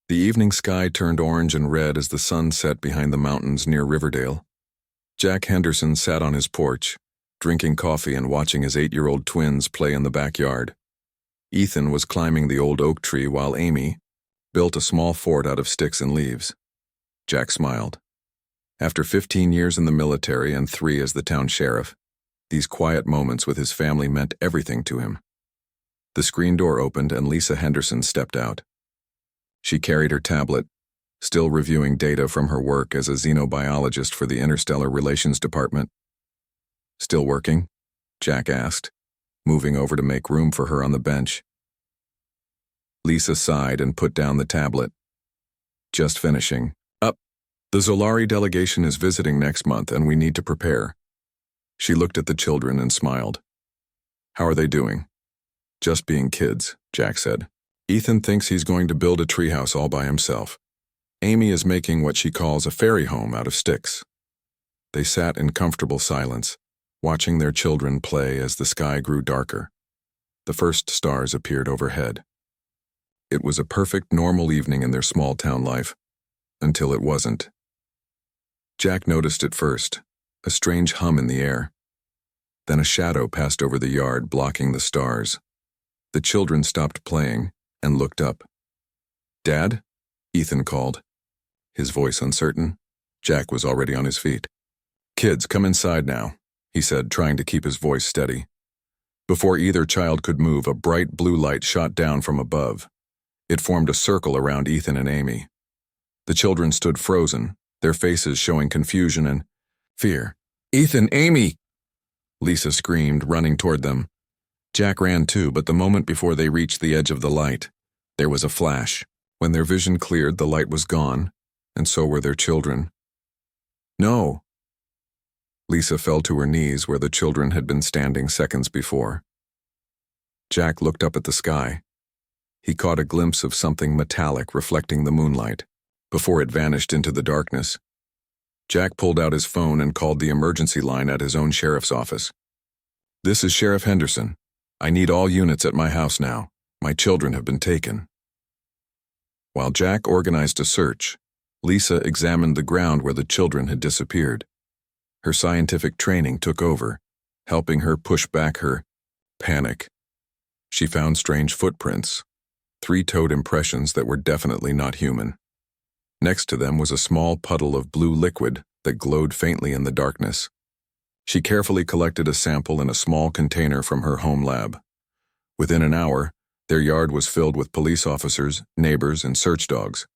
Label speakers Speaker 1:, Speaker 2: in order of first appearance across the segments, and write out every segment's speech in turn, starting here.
Speaker 1: The evening sky turned orange and red as the sun set behind the mountains near Riverdale. Jack Henderson sat on his porch, drinking coffee and watching his 8-year-old twins play in the backyard. Ethan was climbing the old oak tree while Amy built a small fort out of sticks and leaves. Jack smiled. After 15 years in the military and 3 as the town sheriff, these quiet moments with his family meant everything to him. The screen door opened and Lisa Henderson stepped out. She carried her tablet, still reviewing data from her work as a xenobiologist for the Interstellar Relations Department. "Still working?" Jack asked, moving over to make room for her on the bench. Lisa sighed and put down the tablet. "Just finishing. The Zolari delegation is visiting next month and we need to prepare." She looked at the children and smiled. "How are they doing?" "Just being kids," Jack said. "Ethan thinks he's going to build a treehouse all by himself. Amy is making what she calls a fairy home out of sticks." They sat in comfortable silence, watching their children play as the sky grew darker. The first stars appeared overhead. It was a perfect, normal evening in their small town life, until it wasn't. Jack noticed it first, a strange hum in the air. Then a shadow passed over the yard, blocking the stars. The children stopped playing and looked up. "Dad?" Ethan called, his voice uncertain. Jack was already on his feet. "Kids, come inside now," he said, trying to keep his voice steady. Before either child could move, a bright blue light shot down from above. It formed a circle around Ethan and Amy. The children stood frozen, their faces showing confusion and fear. "Ethan, Amy!" Lisa screamed, running toward them. Jack ran too, but the moment before they reached the edge of the light, there was a flash. When their vision cleared, the light was gone, and so were their children. "No!" Lisa fell to her knees where the children had been standing seconds before. Jack looked up at the sky. He caught a glimpse of something metallic reflecting the moonlight, before it vanished into the darkness. Jack pulled out his phone and called the emergency line at his own sheriff's office. "This is Sheriff Henderson. I need all units at my house now. My children have been taken." While Jack organized a search, Lisa examined the ground where the children had disappeared. Her scientific training took over, helping her push back her panic. She found strange footprints, 3-toed impressions that were definitely not human. Next to them was a small puddle of blue liquid that glowed faintly in the darkness. She carefully collected a sample in a small container from her home lab. Within an hour, their yard was filled with police officers, neighbors, and search dogs.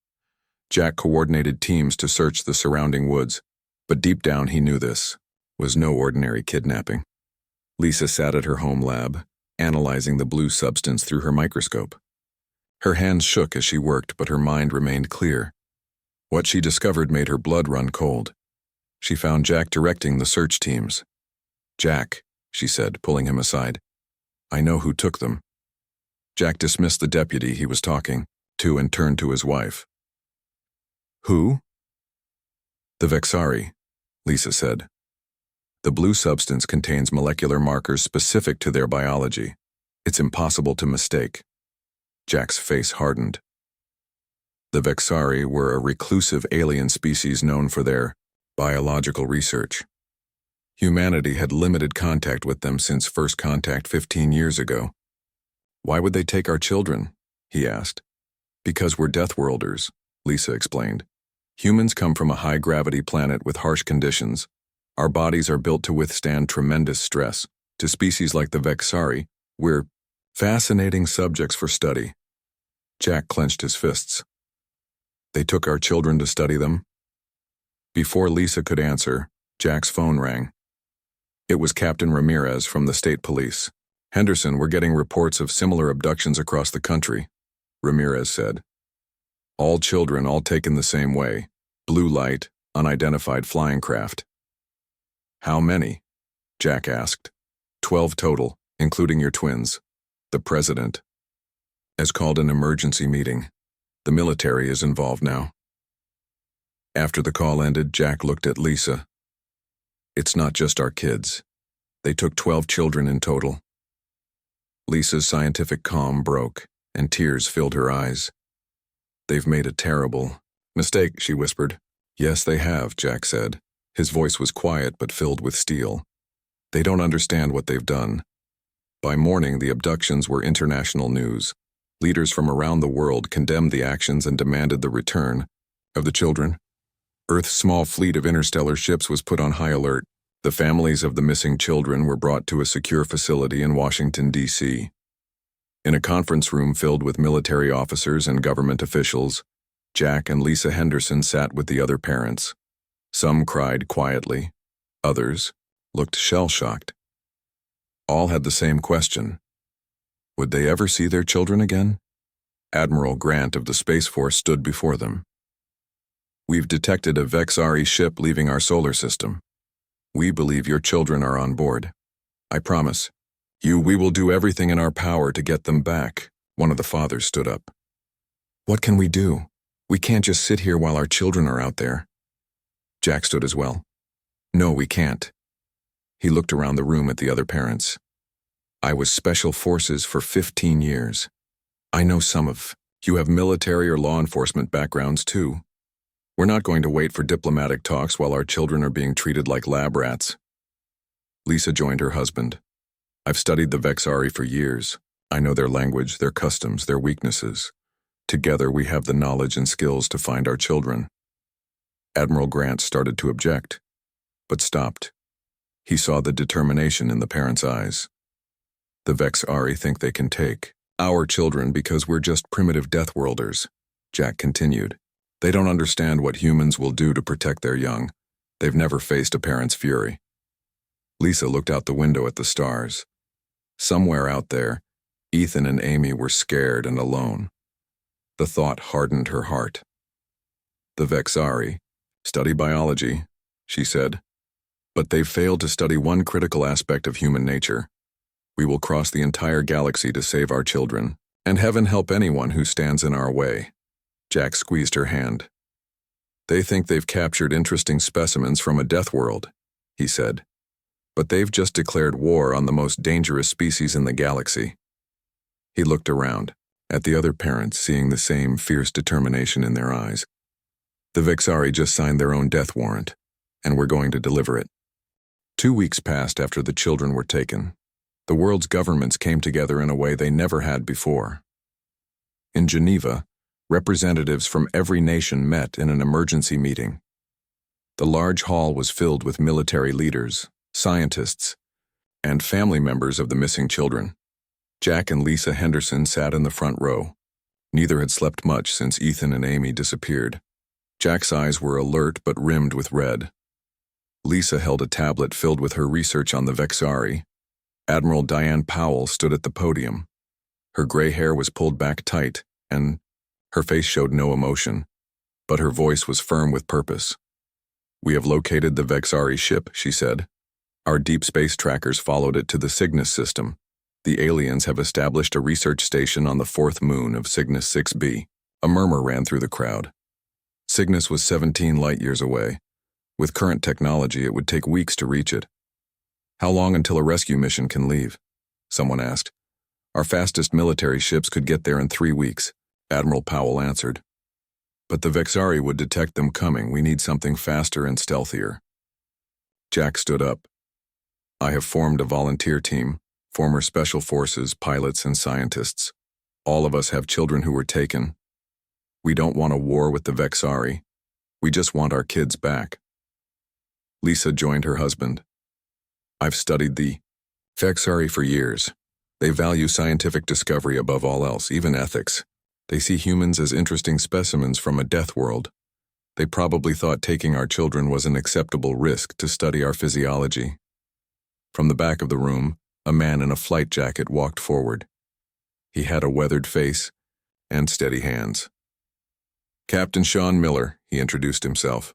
Speaker 1: Jack coordinated teams to search the surrounding woods, but deep down he knew this was no ordinary kidnapping. Lisa sat at her home lab, analyzing the blue substance through her microscope. Her hands shook as she worked, but her mind remained clear. What she discovered made her blood run cold. She found Jack directing the search teams. "Jack," she said, pulling him aside, "I know who took them." Jack dismissed the deputy he was talking to and turned to his wife. "Who?" "The Vexari," Lisa said. "The blue substance contains molecular markers specific to their biology. It's impossible to mistake." Jack's face hardened. The Vexari were a reclusive alien species known for their biological research. Humanity had limited contact with them since first contact 15 years ago. "Why would they take our children?" he asked. "Because we're Deathworlders," Lisa explained. "Humans come from a high-gravity planet with harsh conditions. Our bodies are built to withstand tremendous stress. To species like the Vexari, we're fascinating subjects for study." Jack clenched his fists. "They took our children to study them?" Before Lisa could answer, Jack's phone rang. It was Captain Ramirez from the state police. "Henderson, we're getting reports of similar abductions across the country," Ramirez said. "All children, all taken the same way. Blue light, unidentified flying craft." "How many?" Jack asked. 12 total, including your twins. The president has called an emergency meeting. The military is involved now." After the call ended, Jack looked at Lisa. "It's not just our kids. They took 12 children in total." Lisa's scientific calm broke, and tears filled her eyes. They've made a terrible mistake, she whispered. Yes, they have, Jack said. His voice was quiet but filled with steel. They don't understand what they've done. By morning, the abductions were international news. Leaders from around the world condemned the actions and demanded the return of the children. Earth's small fleet of interstellar ships was put on high alert. The families of the missing children were brought to a secure facility in Washington, D.C. In a conference room filled with military officers and government officials, Jack and Lisa Henderson sat with the other parents. Some cried quietly. Others looked shell-shocked. All had the same question. Would they ever see their children again? Admiral Grant of the Space Force stood before them. We've detected a Vexari ship leaving our solar system. We believe your children are on board. I promise. We will do everything in our power to get them back. One of the fathers stood up. What can we do? We can't just sit here while our children are out there. Jack stood as well. No, we can't. He looked around the room at the other parents. I was Special Forces for 15 years. I know some of you have military or law enforcement backgrounds too. We're not going to wait for diplomatic talks while our children are being treated like lab rats. Lisa joined her husband. I've studied the Vexari for years. I know their language, their customs, their weaknesses. Together we have the knowledge and skills to find our children. Admiral Grant started to object, but stopped. He saw the determination in the parents' eyes. The Vexari think they can take our children because we're just primitive Deathworlders, Jack continued. They don't understand what humans will do to protect their young. They've never faced a parent's fury. Lisa looked out the window at the stars. Somewhere out there, Ethan and Amy were scared and alone. The thought hardened her heart. The Vexari study biology, she said, but they've failed to study one critical aspect of human nature. We will cross the entire galaxy to save our children, and heaven help anyone who stands in our way. Jack squeezed her hand. They think they've captured interesting specimens from a death world, he said, but they've just declared war on the most dangerous species in the galaxy. He looked around, at the other parents, seeing the same fierce determination in their eyes. The Vexari just signed their own death warrant, and we're going to deliver it. 2 weeks passed after the children were taken. The world's governments came together in a way they never had before. In Geneva, representatives from every nation met in an emergency meeting. The large hall was filled with military leaders, scientists, and family members of the missing children. Jack and Lisa Henderson sat in the front row. Neither had slept much since Ethan and Amy disappeared. Jack's eyes were alert but rimmed with red. Lisa held a tablet filled with her research on the Vexari. Admiral Diane Powell stood at the podium. Her gray hair was pulled back tight, and her face showed no emotion, but her voice was firm with purpose. We have located the Vexari ship, she said. Our deep space trackers followed it to the Cygnus system. The aliens have established a research station on the fourth moon of Cygnus 6b. A murmur ran through the crowd. Cygnus was 17 light-years away. With current technology, it would take weeks to reach it. How long until a rescue mission can leave? Someone asked. Our fastest military ships could get there in 3 weeks, Admiral Powell answered. But the Vexari would detect them coming. We need something faster and stealthier. Jack stood up. I have formed a volunteer team, former special forces, pilots, and scientists. All of us have children who were taken. We don't want a war with the Vexari. We just want our kids back. Lisa joined her husband. I've studied the Vexari for years. They value scientific discovery above all else, even ethics. They see humans as interesting specimens from a death world. They probably thought taking our children was an acceptable risk to study our physiology. From the back of the room, a man in a flight jacket walked forward. He had a weathered face and steady hands. Captain Sean Miller, he introduced himself.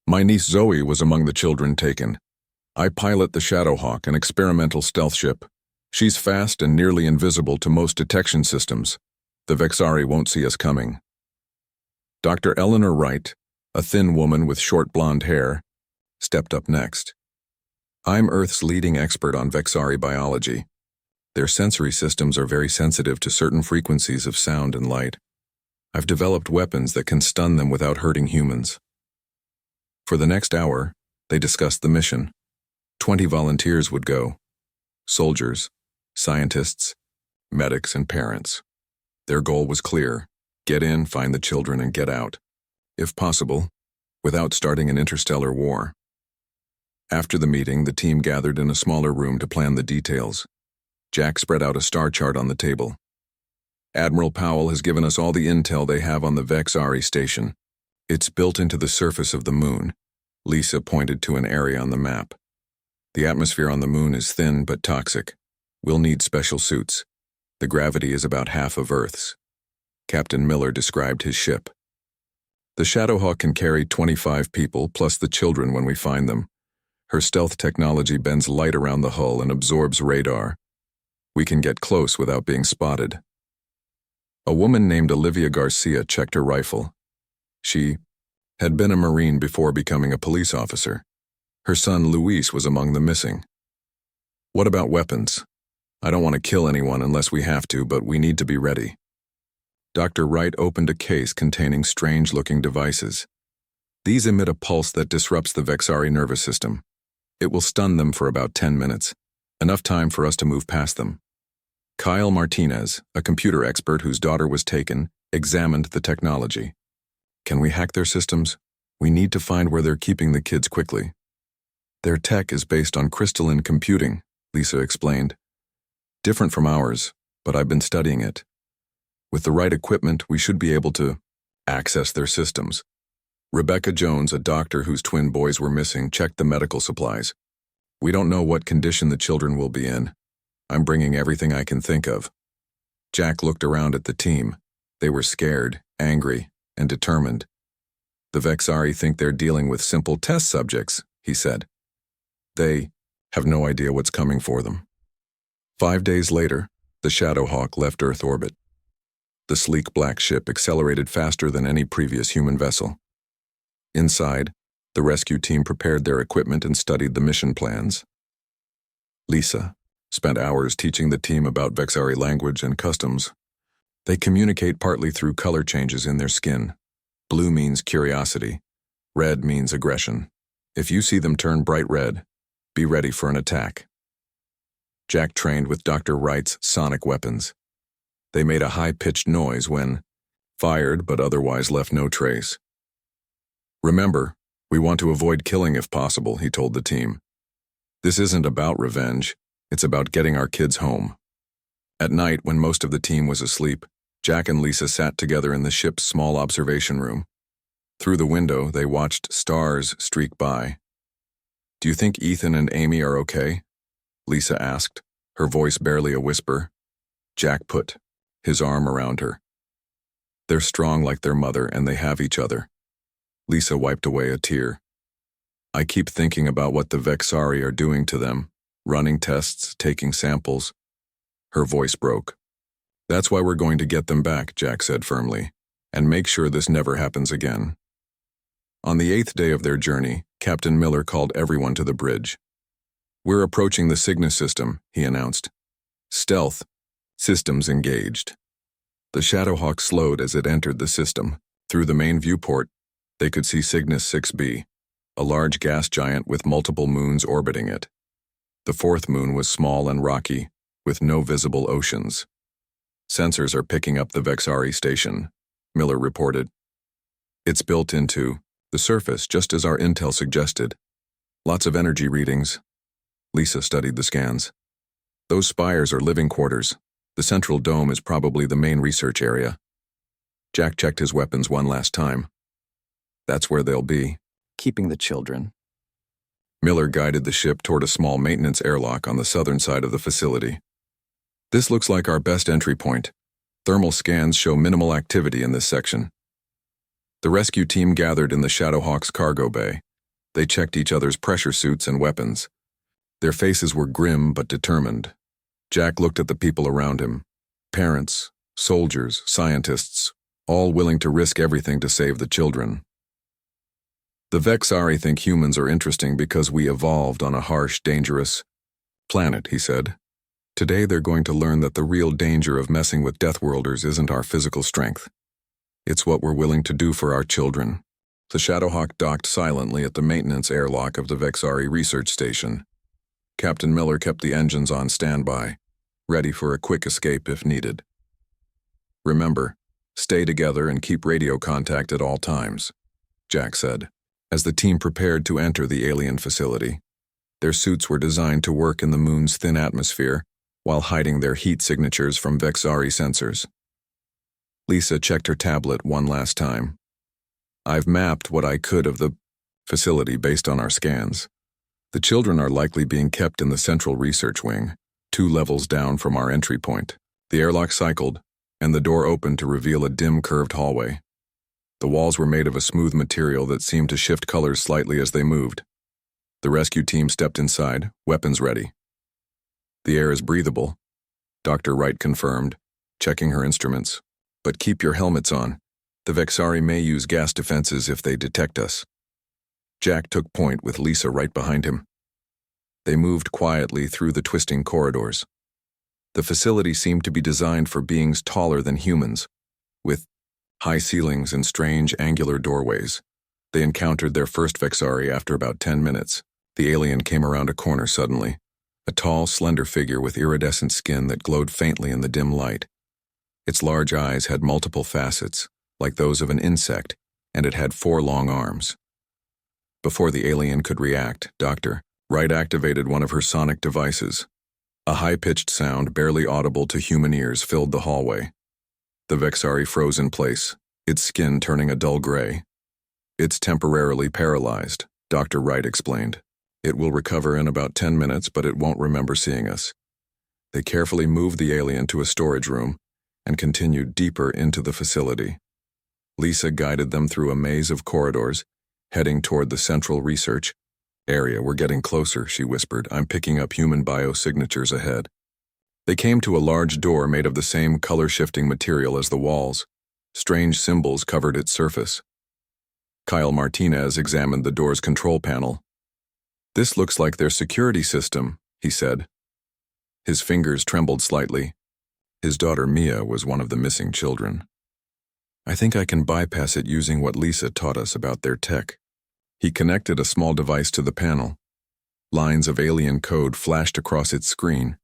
Speaker 1: My niece Zoe was among the children taken. I pilot the Shadowhawk, an experimental stealth ship. She's fast and nearly invisible to most detection systems. The Vexari won't see us coming. Dr. Eleanor Wright, a thin woman with short blonde hair, stepped up next. I'm Earth's leading expert on Vexari biology. Their sensory systems are very sensitive to certain frequencies of sound and light. I've developed weapons that can stun them without hurting humans. For the next hour, they discussed the mission. 20 volunteers would go. Soldiers, scientists, medics, and parents. Their goal was clear: get in, find the children, and get out. If possible, without starting an interstellar war. After the meeting, the team gathered in a smaller room to plan the details. Jack spread out a star chart on the table. Admiral Powell has given us all the intel they have on the Vexari station. It's built into the surface of the moon. Lisa pointed to an area on the map. The atmosphere on the moon is thin but toxic. We'll need special suits. The gravity is about half of Earth's. Captain Miller described his ship. The Shadowhawk can carry 25 people plus the children when we find them. Her stealth technology bends light around the hull and absorbs radar. We can get close without being spotted. A woman named Olivia Garcia checked her rifle. She had been a Marine before becoming a police officer. Her son Luis was among the missing. What about weapons? I don't want to kill anyone unless we have to, but we need to be ready. Dr. Wright opened a case containing strange-looking devices. These emit a pulse that disrupts the Vexari nervous system. It will stun them for about 10 minutes, enough time for us to move past them. Kyle Martinez, a computer expert whose daughter was taken, examined the technology. Can we hack their systems? We need to find where they're keeping the kids quickly. Their tech is based on crystalline computing, Lisa explained. Different from ours, but I've been studying it. With the right equipment, we should be able to access their systems. Rebecca Jones, a doctor whose twin boys were missing, checked the medical supplies. We don't know what condition the children will be in. I'm bringing everything I can think of. Jack looked around at the team. They were scared, angry, and determined. The Vexari think they're dealing with simple test subjects, he said. They have no idea what's coming for them. 5 days later, the Shadowhawk left Earth orbit. The sleek black ship accelerated faster than any previous human vessel. Inside, the rescue team prepared their equipment and studied the mission plans. Lisa spent hours teaching the team about Vexari language and customs. They communicate partly through color changes in their skin. Blue means curiosity. Red means aggression. If you see them turn bright red, be ready for an attack. Jack trained with Dr. Wright's sonic weapons. They made a high-pitched noise when fired, but otherwise left no trace. Remember, we want to avoid killing if possible, he told the team. This isn't about revenge. It's about getting our kids home. At night, when most of the team was asleep, Jack and Lisa sat together in the ship's small observation room. Through the window, they watched stars streak by. Do you think Ethan and Amy are okay? Lisa asked, her voice barely a whisper. Jack put his arm around her. They're strong like their mother, and they have each other. Lisa wiped away a tear. I keep thinking about what the Vexari are doing to them. Running tests, taking samples. Her voice broke. That's why we're going to get them back, Jack said firmly, and make sure this never happens again. On the 8th day of their journey, Captain Miller called everyone to the bridge. We're approaching the Cygnus system, he announced. Stealth. Systems engaged. The Shadowhawk slowed as it entered the system. Through the main viewport, they could see Cygnus 6b, a large gas giant with multiple moons orbiting it. The fourth moon was small and rocky, with no visible oceans. Sensors are picking up the Vexari station, Miller reported. It's built into the surface, just as our intel suggested. Lots of energy readings. Lisa studied the scans. Those spires are living quarters. The central dome is probably the main research area. Jack checked his weapons one last time. That's where they'll be.
Speaker 2: Keeping the children.
Speaker 1: Miller guided the ship toward a small maintenance airlock on the southern side of the facility. This looks like our best entry point. Thermal scans show minimal activity in this section. The rescue team gathered in the Shadowhawk's cargo bay. They checked each other's pressure suits and weapons. Their faces were grim but determined. Jack looked at the people around him. Parents, soldiers, scientists, all willing to risk everything to save the children. The Vexari think humans are interesting because we evolved on a harsh, dangerous planet, he said. Today they're going to learn that the real danger of messing with Deathworlders isn't our physical strength. It's what we're willing to do for our children. The Shadowhawk docked silently at the maintenance airlock of the Vexari research station. Captain Miller kept the engines on standby, ready for a quick escape if needed. Remember, stay together and keep radio contact at all times, Jack said, as the team prepared to enter the alien facility. Their suits were designed to work in the moon's thin atmosphere while hiding their heat signatures from Vexari sensors. Lisa checked her tablet one last time. I've mapped what I could of the facility based on our scans. The children are likely being kept in the central research wing, 2 levels down from our entry point. The airlock cycled, and the door opened to reveal a dim curved hallway. The walls were made of a smooth material that seemed to shift colors slightly as they moved. The rescue team stepped inside, weapons ready. The air is breathable, Dr. Wright confirmed, checking her instruments. But keep your helmets on. The Vexari may use gas defenses if they detect us. Jack took point with Lisa right behind him. They moved quietly through the twisting corridors. The facility seemed to be designed for beings taller than humans, with high ceilings and strange angular doorways. They encountered their first Vexari after about 10 minutes. The alien came around a corner suddenly, a tall, slender figure with iridescent skin that glowed faintly in the dim light. Its large eyes had multiple facets, like those of an insect, and it had 4 long arms. Before the alien could react, Dr. Wright activated one of her sonic devices. A high-pitched sound barely audible to human ears filled the hallway. The Vexari froze in place, its skin turning a dull gray. It's temporarily paralyzed, Dr. Wright explained. It will recover in about 10 minutes, but it won't remember seeing us. They carefully moved the alien to a storage room and continued deeper into the facility. Lisa guided them through a maze of corridors, heading toward the central research area. We're getting closer, she whispered. I'm picking up human biosignatures ahead. They came to a large door made of the same color-shifting material as the walls. Strange symbols covered its surface. Kyle Martinez examined the door's control panel. This looks like their security system, he said. His fingers trembled slightly. His daughter Mia was one of the missing children. I think I can bypass it using what Lisa taught us about their tech. He connected a small device to the panel. Lines of alien code flashed across its screen.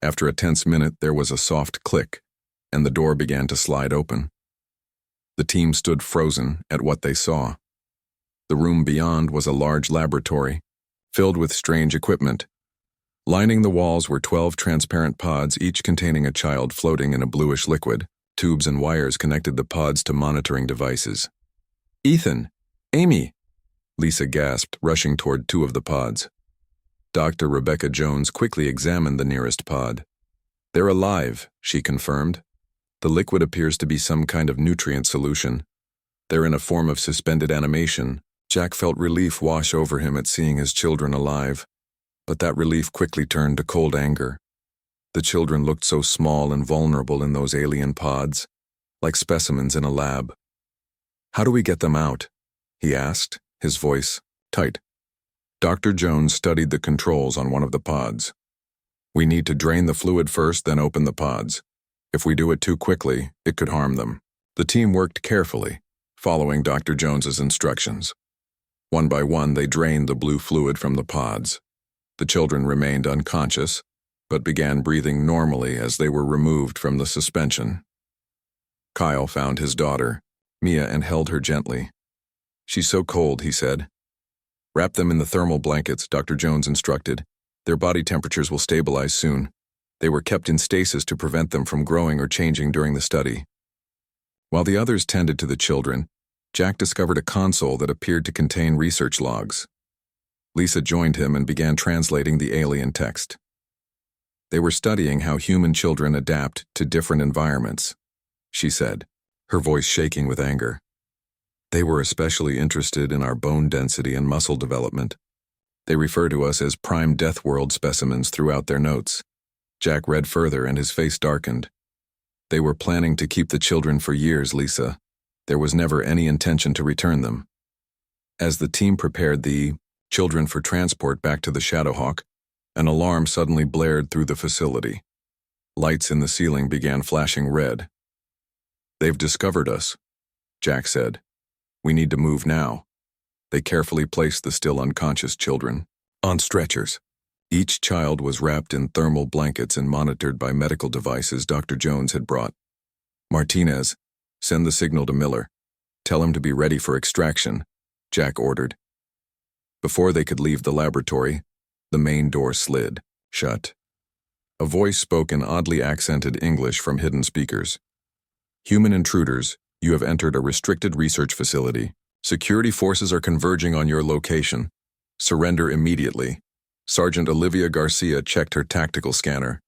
Speaker 1: After a tense minute, there was a soft click, and the door began to slide open. The team stood frozen at what they saw. The room beyond was a large laboratory, filled with strange equipment. Lining the walls were 12 transparent pods, each containing a child floating in a bluish liquid. Tubes and wires connected the pods to monitoring devices. Ethan! Amy! Lisa gasped, rushing toward 2 of the pods. Dr. Rebecca Jones quickly examined the nearest pod. They're alive, she confirmed. The liquid appears to be some kind of nutrient solution. They're in a form of suspended animation. Jack felt relief wash over him at seeing his children alive, but that relief quickly turned to cold anger. The children looked so small and vulnerable in those alien pods, like specimens in a lab. How do we get them out? He asked, his voice tight. Dr. Jones studied the controls on one of the pods. We need to drain the fluid first, then open the pods. If we do it too quickly, it could harm them. The team worked carefully, following Dr. Jones's instructions. One by one, they drained the blue fluid from the pods. The children remained unconscious, but began breathing normally as they were removed from the suspension. Kyle found his daughter, Mia, and held her gently. She's so cold, he said. Wrap them in the thermal blankets, Dr. Jones instructed. Their body temperatures will stabilize soon. They were kept in stasis to prevent them from growing or changing during the study. While the others tended to the children, Jack discovered a console that appeared to contain research logs. Lisa joined him and began translating the alien text. They were studying how human children adapt to different environments, she said, her voice shaking with anger. They were especially interested in our bone density and muscle development. They refer to us as prime Deathworld specimens throughout their notes. Jack read further and his face darkened. They were planning to keep the children for years, Lisa. There was never any intention to return them. As the team prepared the children for transport back to the Shadowhawk, an alarm suddenly blared through the facility. Lights in the ceiling began flashing red. They've discovered us, Jack said. We need to move now. They carefully placed the still unconscious children on stretchers. Each child was wrapped in thermal blankets and monitored by medical devices Dr. Jones had brought. Martinez, send the signal to Miller. Tell him to be ready for extraction, Jack ordered. Before they could leave the laboratory, the main door slid shut. A voice spoke in oddly accented English from hidden speakers. Human intruders, you have entered a restricted research facility. Security forces are converging on your location. Surrender immediately. Sergeant Olivia Garcia checked her tactical scanner.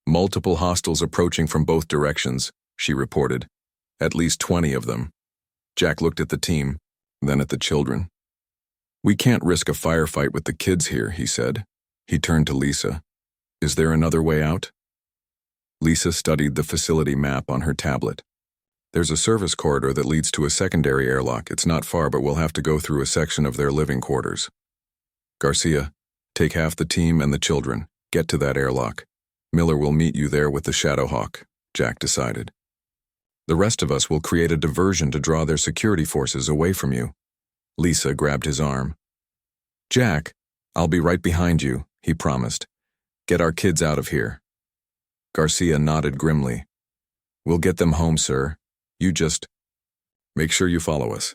Speaker 1: Multiple hostiles approaching from both directions, she reported. At least 20 of them. Jack looked at the team, then at the children. We can't risk a firefight with the kids here, he said. He turned to Lisa. Is there another way out? Lisa studied the facility map on her tablet. There's a service corridor that leads to a secondary airlock. It's not far, but we'll have to go through a section of their living quarters. Garcia, take half the team and the children. Get to that airlock. Miller will meet you there with the Shadowhawk, Jack decided. The rest of us will create a diversion to draw their security forces away from you. Lisa grabbed his arm. Jack, I'll be right behind you, he promised. Get our kids out of here. Garcia nodded grimly. We'll get them home, sir. You just make sure you follow us.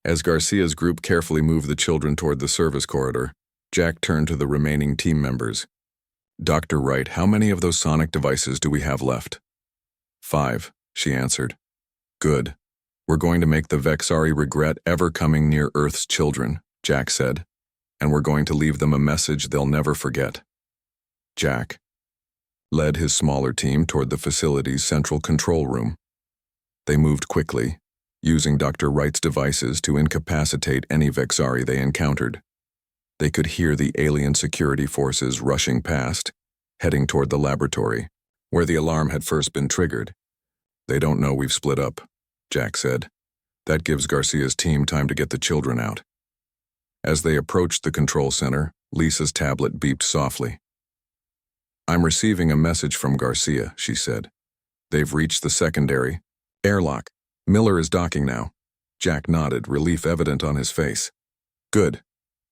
Speaker 1: As Garcia's group carefully moved the children toward the service corridor, Jack turned to the remaining team members. Dr. Wright, how many of those sonic devices do we have left? 5, she answered. Good. We're going to make the Vexari regret ever coming near Earth's children, Jack said, and we're going to leave them a message they'll never forget. Jack led his smaller team toward the facility's central control room. They moved quickly, using Dr. Wright's devices to incapacitate any Vexari they encountered. They could hear the alien security forces rushing past, heading toward the laboratory, where the alarm had first been triggered. They don't know we've split up, Jack said. That gives Garcia's team time to get the children out. As they approached the control center, Lisa's tablet beeped softly. I'm receiving a message from Garcia, she said. They've reached the secondary airlock. Miller is docking now. Jack nodded, relief evident on his face. Good.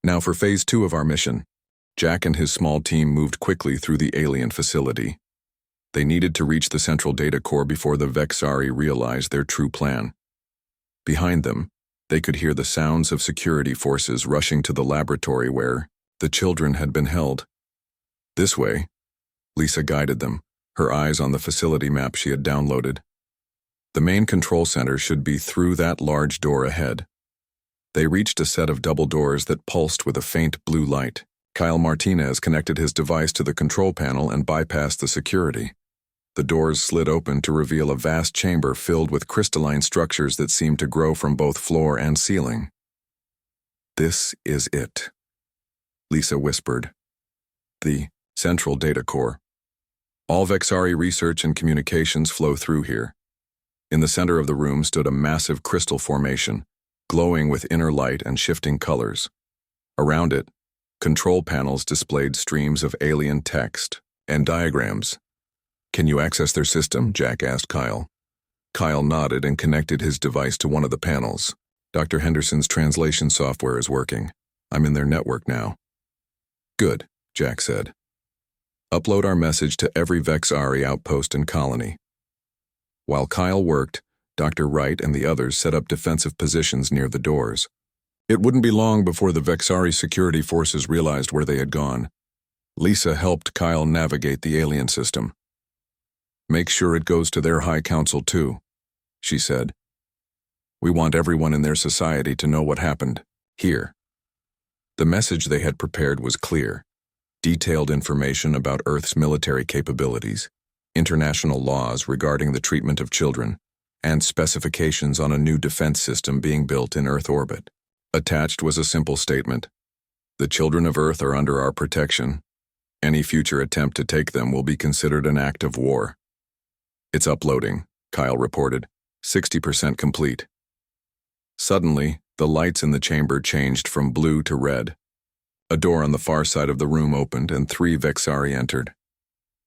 Speaker 1: Now for phase 2 of our mission. Jack and his small team moved quickly through the alien facility. They needed to reach the central data core before the Vexari realized their true plan. Behind them, they could hear the sounds of security forces rushing to the laboratory where the children had been held. This way, Lisa guided them, her eyes on the facility map she had downloaded. The main control center should be through that large door ahead. They reached a set of double doors that pulsed with a faint blue light. Kyle Martinez connected his device to the control panel and bypassed the security. The doors slid open to reveal a vast chamber filled with crystalline structures that seemed to grow from both floor and ceiling. This is it, Lisa whispered. The central data core. All Vexari research and communications flow through here. In the center of the room stood a massive crystal formation, glowing with inner light and shifting colors. Around it, control panels displayed streams of alien text and diagrams. Can you access their system? Jack asked Kyle. Kyle nodded and connected his device to one of the panels. Dr. Henderson's translation software is working. I'm in their network now. Good, Jack said. Upload our message to every Vexari outpost and colony. While Kyle worked, Dr. Wright and the others set up defensive positions near the doors. It wouldn't be long before the Vexari security forces realized where they had gone. Lisa helped Kyle navigate the alien system. Make sure it goes to their High Council too, she said. We want everyone in their society to know what happened here. The message they had prepared was clear. Detailed information about Earth's military capabilities, international laws regarding the treatment of children, and specifications on a new defense system being built in Earth orbit. Attached was a simple statement. The children of Earth are under our protection. Any future attempt to take them will be considered an act of war. It's uploading, Kyle reported. 60% complete. Suddenly, the lights in the chamber changed from blue to red. A door on the far side of the room opened and 3 Vexari entered.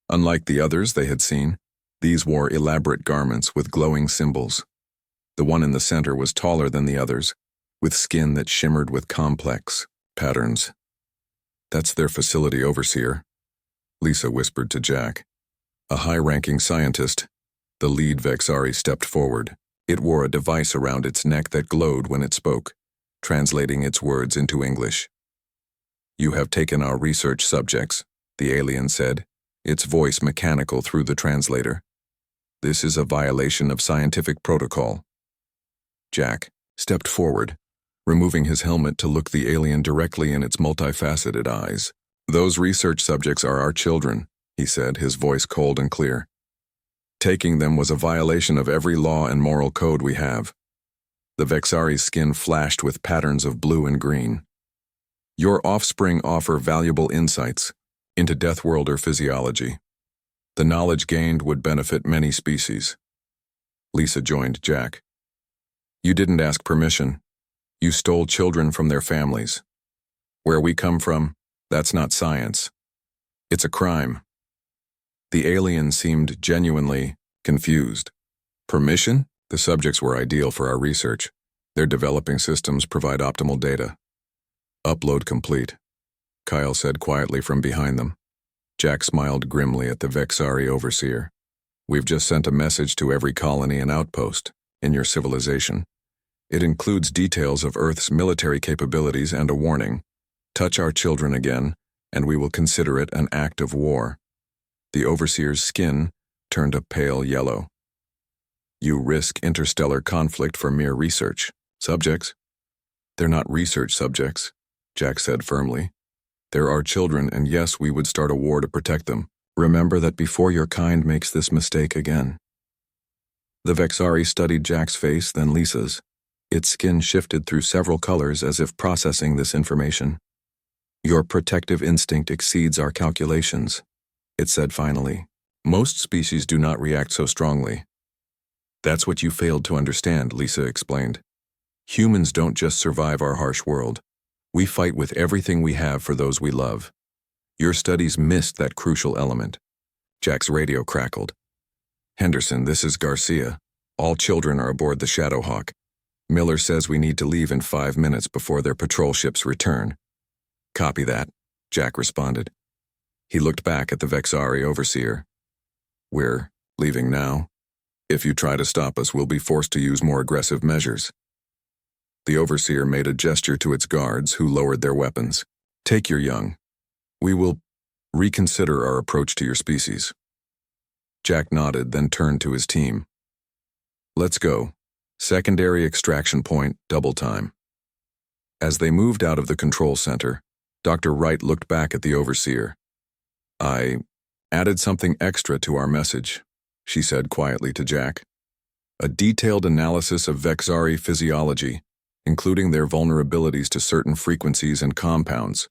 Speaker 1: Unlike the others they had seen, these wore elaborate garments with glowing symbols. The one in the center was taller than the others, with skin that shimmered with complex patterns. "That's their facility overseer," Lisa whispered to Jack. A high-ranking scientist, the lead Vexari, stepped forward. It wore a device around its neck that glowed when it spoke, translating its words into English. "You have taken our research subjects," the alien said, its voice mechanical through the translator. "This is a violation of scientific protocol." Jack stepped forward, removing his helmet to look the alien directly in its multifaceted eyes. "Those research subjects are our children," he said, his voice cold and clear. "Taking them was a violation of every law and moral code we have." The Vexari's skin flashed with patterns of blue and green. "Your offspring offer valuable insights into Deathworlder physiology. The knowledge gained would benefit many species." Lisa joined Jack. "You didn't ask permission. You stole children from their families. Where we come from, that's not science. It's a crime." The alien seemed genuinely confused. "Permission? The subjects were ideal for our research. Their developing systems provide optimal data." "Upload complete," Kyle said quietly from behind them. Jack smiled grimly at the Vexari overseer. "We've just sent a message to every colony and outpost in your civilization. It includes details of Earth's military capabilities and a warning. Touch our children again, and we will consider it an act of war." The overseer's skin turned a pale yellow. "You risk interstellar conflict for mere research subjects." "They're not research subjects," Jack said firmly. "They're our children, and yes, we would start a war to protect them. Remember that before your kind makes this mistake again." The Vexari studied Jack's face, then Lisa's. Its skin shifted through several colors as if processing this information. "Your protective instinct exceeds our calculations," it said finally. "Most species do not react so strongly." "That's what you failed to understand," Lisa explained. "Humans don't just survive our harsh world. We fight with everything we have for those we love. Your studies missed that crucial element." Jack's radio crackled. "Henderson, this is Garcia. All children are aboard the Shadowhawk. Miller says we need to leave in 5 minutes before their patrol ships return." "Copy that," Jack responded. He looked back at the Vexari overseer. "We're leaving now. If you try to stop us, we'll be forced to use more aggressive measures." The overseer made a gesture to its guards, who lowered their weapons. "Take your young. We will reconsider our approach to your species." Jack nodded, then turned to his team. "Let's go. Secondary extraction point, double time." As they moved out of the control center, Dr. Wright looked back at the overseer. "I added something extra to our message," she said quietly to Jack. "A detailed analysis of Vexari physiology, including their vulnerabilities to certain frequencies and compounds,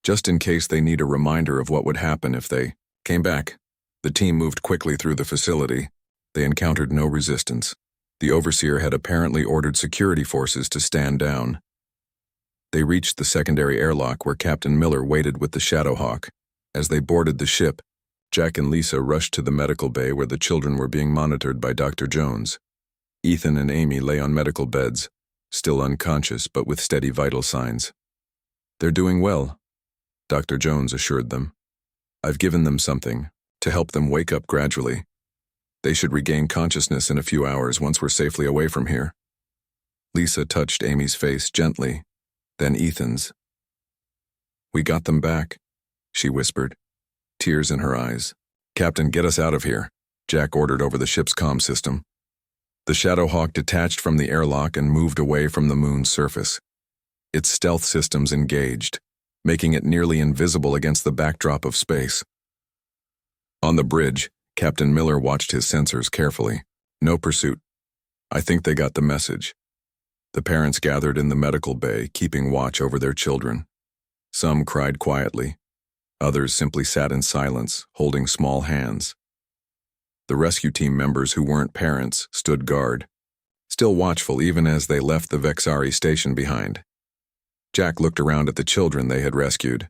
Speaker 1: just in case they need a reminder of what would happen if they came back." The team moved quickly through the facility. They encountered no resistance. The overseer had apparently ordered security forces to stand down. They reached the secondary airlock where Captain Miller waited with the Shadowhawk. As they boarded the ship, Jack and Lisa rushed to the medical bay where the children were being monitored by Dr. Jones. Ethan and Amy lay on medical beds, still unconscious but with steady vital signs. "They're doing well," Dr. Jones assured them. "I've given them something to help them wake up gradually. They should regain consciousness in a few hours once we're safely away from here." Lisa touched Amy's face gently, then Ethan's. "We got them back," she whispered, tears in her eyes. "Captain, get us out of here," Jack ordered over the ship's comm system. The Shadowhawk detached from the airlock and moved away from the moon's surface. Its stealth systems engaged, making it nearly invisible against the backdrop of space. On the bridge, Captain Miller watched his sensors carefully. No pursuit. "I think they got the message." The parents gathered in the medical bay, keeping watch over their children. Some cried quietly. Others simply sat in silence, holding small hands. The rescue team members who weren't parents stood guard, still watchful even as they left the Vexari station behind. Jack looked around at the children they had rescued.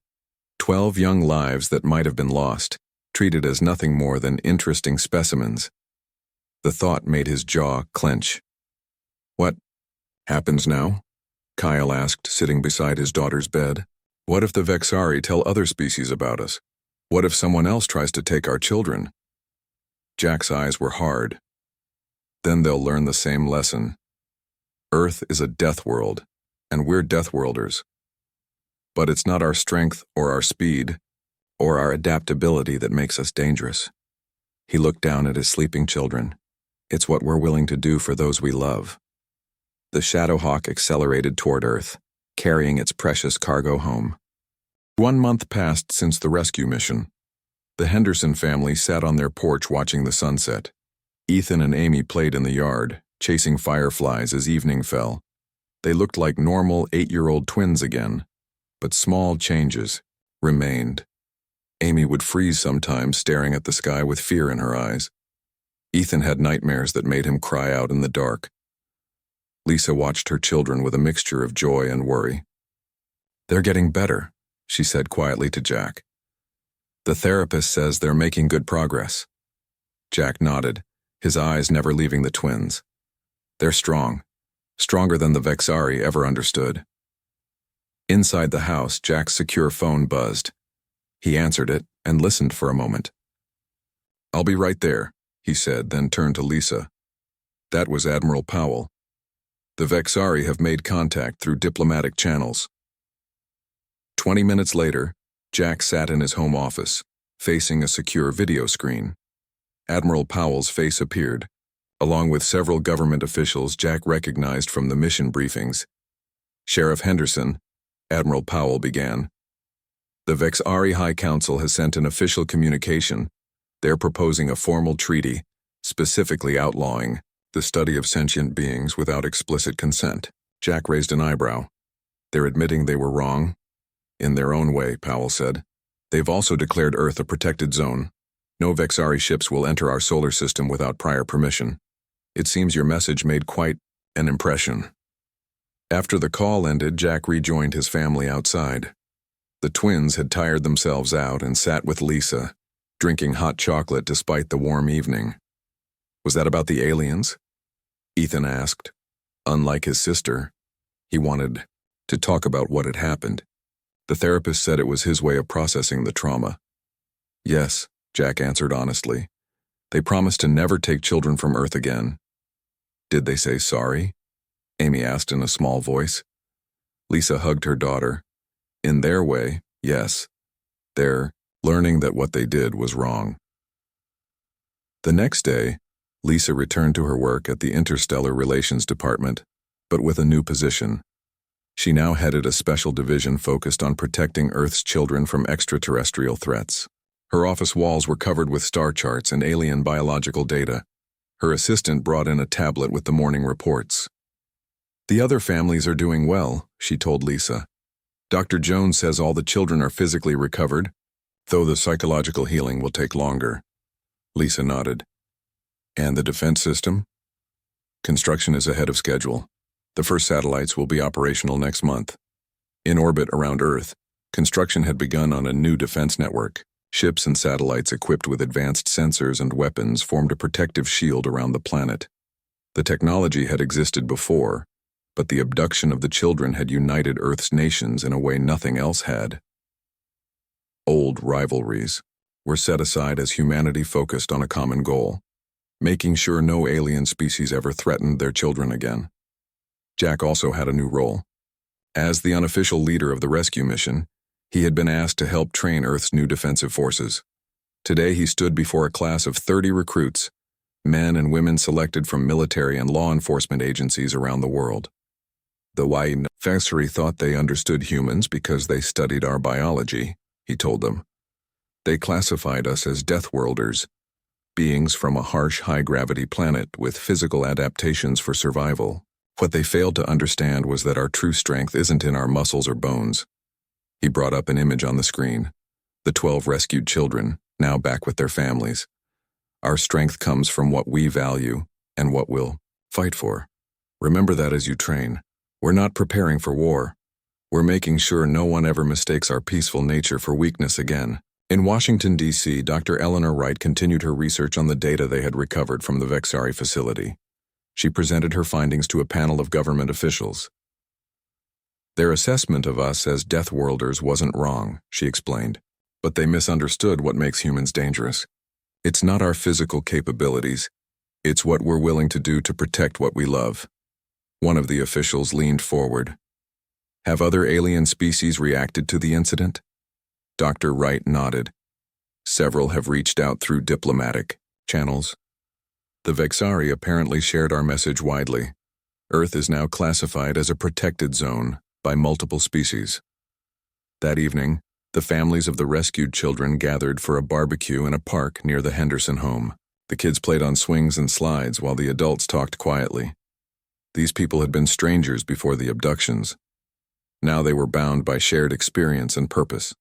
Speaker 1: 12 young lives that might have been lost, treated as nothing more than interesting specimens. The thought made his jaw clench. What happens now? Kyle asked, sitting beside his daughter's bed. What if the Vexari tell other species about us? What if someone else tries to take our children? Jack's eyes were hard. Then they'll learn the same lesson. Earth is a death world, and we're deathworlders. But it's not our strength or our speed or our adaptability that makes us dangerous. He looked down at his sleeping children. It's what we're willing to do for those we love. The Shadowhawk accelerated toward Earth, carrying its precious cargo home. 1 month passed since the rescue mission. The Henderson family sat on their porch watching the sunset. Ethan and Amy played in the yard, chasing fireflies as evening fell. They looked like normal 8-year-old twins again, but small changes remained. Amy would freeze sometimes, staring at the sky with fear in her eyes. Ethan had nightmares that made him cry out in the dark. Lisa watched her children with a mixture of joy and worry. They're getting better, she said quietly to Jack. The therapist says they're making good progress. Jack nodded, his eyes never leaving the twins. They're strong, stronger than the Vexari ever understood. Inside the house, Jack's secure phone buzzed. He answered it and listened for a moment. I'll be right there, he said, then turned to Lisa. That was Admiral Powell. The Vexari have made contact through diplomatic channels. 20 minutes later, Jack sat in his home office, facing a secure video screen. Admiral Powell's face appeared. Along with several government officials Jack recognized from the mission briefings. Sheriff Henderson, Admiral Powell began. The Vexari High Council has sent an official communication. They're proposing a formal treaty, specifically outlawing the study of sentient beings without explicit consent. Jack raised an eyebrow. They're admitting they were wrong? In their own way, Powell said. They've also declared Earth a protected zone. No Vexari ships will enter our solar system without prior permission. It seems your message made quite an impression. After the call ended, Jack rejoined his family outside. The twins had tired themselves out and sat with Lisa, drinking hot chocolate despite the warm evening. Was that about the aliens? Ethan asked. Unlike his sister, he wanted to talk about what had happened. The therapist said it was his way of processing the trauma. Yes, Jack answered honestly. They promised to never take children from Earth again. Did they say sorry? Amy asked in a small voice. Lisa hugged her daughter. In their way, yes. They're learning that what they did was wrong. The next day, Lisa returned to her work at the Interstellar Relations Department, but with a new position. She now headed a special division focused on protecting Earth's children from extraterrestrial threats. Her office walls were covered with star charts and alien biological data. Her assistant brought in a tablet with the morning reports. The other families are doing well, she told Lisa. Dr. Jones says all the children are physically recovered, though the psychological healing will take longer. Lisa nodded. And the defense system? Construction is ahead of schedule. The first satellites will be operational next month. In orbit around Earth, construction had begun on a new defense network. Ships and satellites equipped with advanced sensors and weapons formed a protective shield around the planet. The technology had existed before, but the abduction of the children had united Earth's nations in a way nothing else had. Old rivalries were set aside as humanity focused on a common goal, making sure no alien species ever threatened their children again. Jack also had a new role. As the unofficial leader of the rescue mission, he had been asked to help train Earth's new defensive forces. Today he stood before a class of 30 recruits, men and women selected from military and law enforcement agencies around the world. The Vexari thought they understood humans because they studied our biology, he told them. They classified us as deathworlders, beings from a harsh, high-gravity planet with physical adaptations for survival. What they failed to understand was that our true strength isn't in our muscles or bones. He brought up an image on the screen. The 12 rescued children, now back with their families. Our strength comes from what we value and what we'll fight for. Remember that as you train. We're not preparing for war. We're making sure no one ever mistakes our peaceful nature for weakness again. In Washington, D.C., Dr. Eleanor Wright continued her research on the data they had recovered from the Vexari facility. She presented her findings to a panel of government officials. Their assessment of us as Deathworlders wasn't wrong, she explained, but they misunderstood what makes humans dangerous. It's not our physical capabilities, it's what we're willing to do to protect what we love. One of the officials leaned forward. Have other alien species reacted to the incident? Dr. Wright nodded. Several have reached out through diplomatic channels. The Vexari apparently shared our message widely. Earth is now classified as a protected zone by multiple species. That evening, the families of the rescued children gathered for a barbecue in a park near the Henderson home. The kids played on swings and slides while the adults talked quietly. These people had been strangers before the abductions. Now they were bound by shared experience and purpose.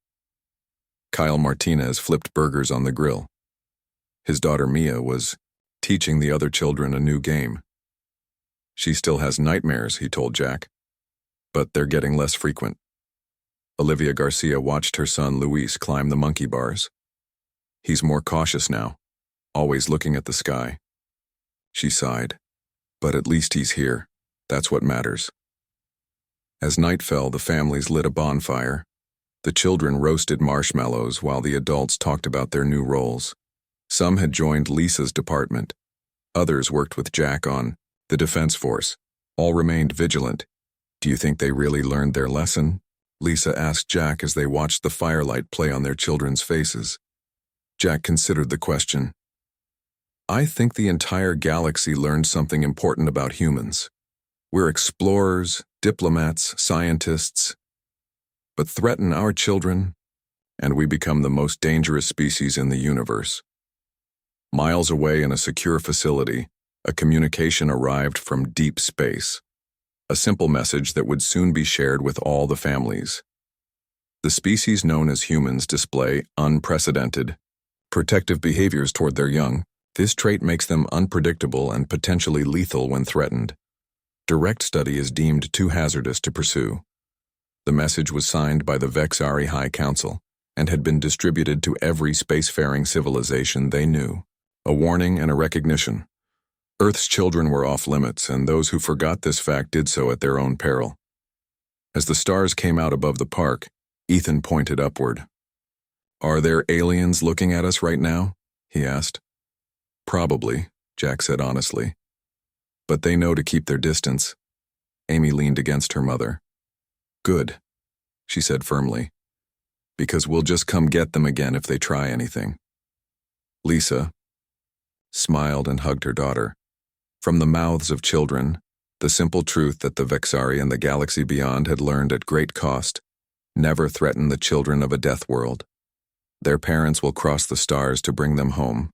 Speaker 1: Kyle Martinez flipped burgers on the grill. His daughter Mia was teaching the other children a new game. She still has nightmares, he told Jack, but they're getting less frequent. Olivia Garcia watched her son Luis climb the monkey bars. He's more cautious now, always looking at the sky. She sighed, but at least he's here. That's what matters. As night fell, the families lit a bonfire. The children roasted marshmallows while the adults talked about their new roles. Some had joined Lisa's department. Others worked with Jack on the defense force. All remained vigilant. Do you think they really learned their lesson? Lisa asked Jack as they watched the firelight play on their children's faces. Jack considered the question. I think the entire galaxy learned something important about humans. We're explorers, diplomats, scientists, but threaten our children, and we become the most dangerous species in the universe. Miles away in a secure facility, a communication arrived from deep space. A simple message that would soon be shared with all the families. The species known as humans display unprecedented, protective behaviors toward their young. This trait makes them unpredictable and potentially lethal when threatened. Direct study is deemed too hazardous to pursue. The message was signed by the Vexari High Council and had been distributed to every spacefaring civilization they knew. A warning and a recognition. Earth's children were off limits, and those who forgot this fact did so at their own peril. As the stars came out above the park, Ethan pointed upward. Are there aliens looking at us right now? He asked. Probably, Jack said honestly. But they know to keep their distance. Amy leaned against her mother. Good, she said firmly, because we'll just come get them again if they try anything. Lisa smiled and hugged her daughter. From the mouths of children, the simple truth that the Vexari and the galaxy beyond had learned at great cost: never threaten the children of a death world. Their parents will cross the stars to bring them home.